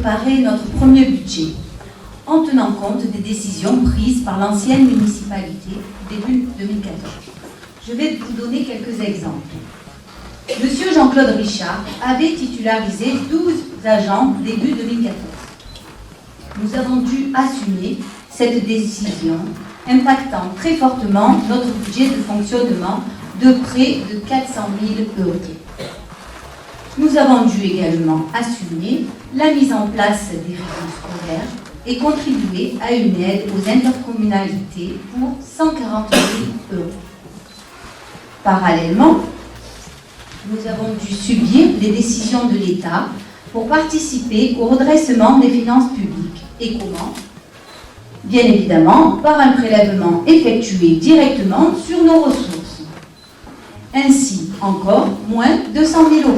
préparer notre premier budget, en tenant compte des décisions prises par l'ancienne municipalité début 2014. Je vais vous donner quelques exemples. Monsieur Jean-Claude Richard avait titularisé 12 agents début 2014. Nous avons dû assumer cette décision impactant très fortement notre budget de fonctionnement de près de 400 000 €. Nous avons dû également assumer la mise en place des réseaux scolaires et contribuer à une aide aux intercommunalités pour 140 000 €. Parallèlement, nous avons dû subir les décisions de l'État pour participer au redressement des finances publiques. Et comment? Bien évidemment, par un prélèvement effectué directement sur nos ressources. Ainsi, encore, moins 200 000 €.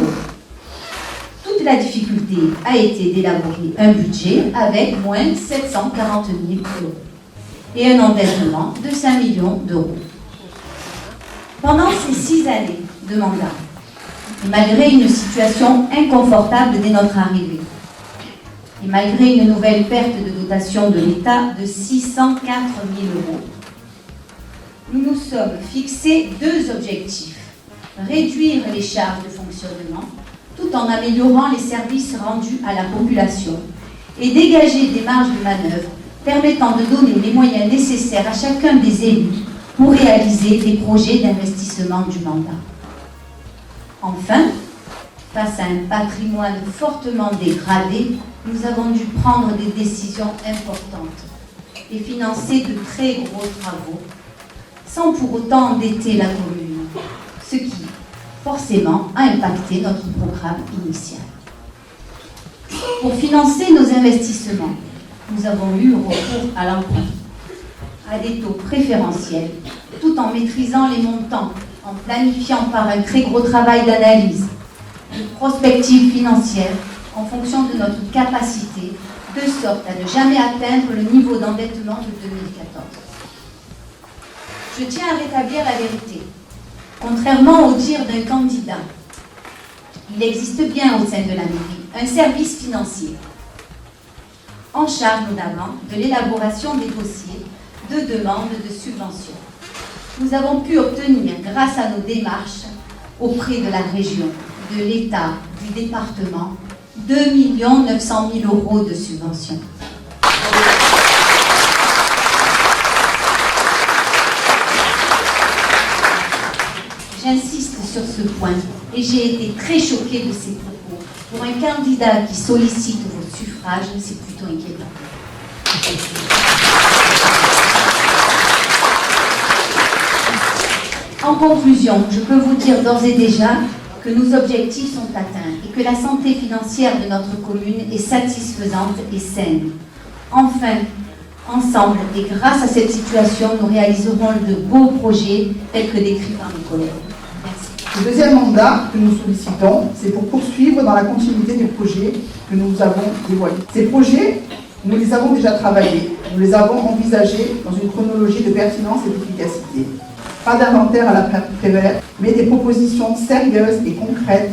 Toute la difficulté a été d'élaborer un budget avec moins 740 000 € et un endettement de 5 millions d'euros. Pendant ces 6 années de mandat, et malgré une situation inconfortable dès notre arrivée, et malgré une nouvelle perte de dotation de l'État de 604 000 €, nous nous sommes fixés 2 objectifs. Réduire les charges de fonctionnement, tout en améliorant les services rendus à la population, et dégager des marges de manœuvre permettant de donner les moyens nécessaires à chacun des élus pour réaliser des projets d'investissement du mandat. Enfin, face à un patrimoine fortement dégradé, nous avons dû prendre des décisions importantes et financer de très gros travaux, sans pour autant endetter la commune, ce qui, forcément, a impacté notre programme initial. Pour financer nos investissements, nous avons eu recours à l'emprunt, à des taux préférentiels, tout en maîtrisant les montants, en planifiant par un très gros travail d'analyse, de prospective financière, en fonction de notre capacité, de sorte à ne jamais atteindre le niveau d'endettement de 2014. Je tiens à rétablir la vérité. Contrairement au dire d'un candidat, il existe bien au sein de la mairie un service financier en charge notamment de l'élaboration des dossiers de demande de subvention. Nous avons pu obtenir, grâce à nos démarches auprès de la région, de l'État, du département, 2 900 000 € de subventions. J'insiste sur ce point et j'ai été très choquée de ces propos. Pour un candidat qui sollicite vos suffrages, c'est plutôt inquiétant. En conclusion, je peux vous dire d'ores et déjà que nos objectifs sont atteints et que la santé financière de notre commune est satisfaisante et saine. Enfin, ensemble et grâce à cette situation, nous réaliserons de beaux projets tels que décrits par mes collègues. Merci. Le deuxième mandat que nous sollicitons, c'est pour poursuivre dans la continuité des projets que nous avons dévoilés. Ces projets, nous les avons déjà travaillés, nous les avons envisagés dans une chronologie de pertinence et d'efficacité. Pas d'inventaire à la Prévert, mais des propositions sérieuses et concrètes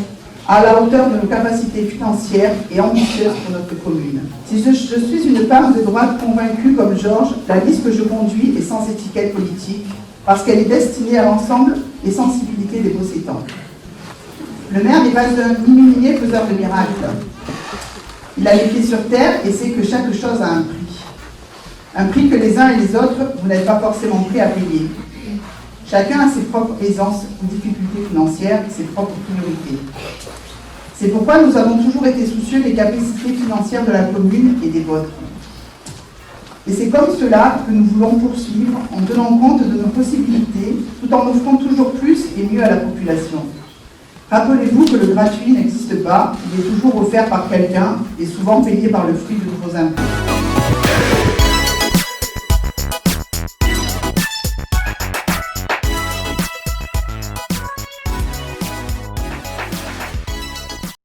à la hauteur de nos capacités financières et ambitieuses pour notre commune. Si je suis une femme de droite convaincue comme Georges, la liste que je conduis est sans étiquette politique, parce qu'elle est destinée à l'ensemble des sensibilités des Bossétans. Le maire n'est pas un immunier faiseur de miracles. Il a les pieds sur terre et sait que chaque chose a un prix. Un prix que les uns et les autres, vous n'êtes pas forcément prêts à payer. Chacun a ses propres aisances ou difficultés financières, ses propres priorités. C'est pourquoi nous avons toujours été soucieux des capacités financières de la commune et des vôtres. Et c'est comme cela que nous voulons poursuivre en tenant compte de nos possibilités, tout en offrant toujours plus et mieux à la population. Rappelez-vous que le gratuit n'existe pas, il est toujours offert par quelqu'un et souvent payé par le fruit de vos impôts.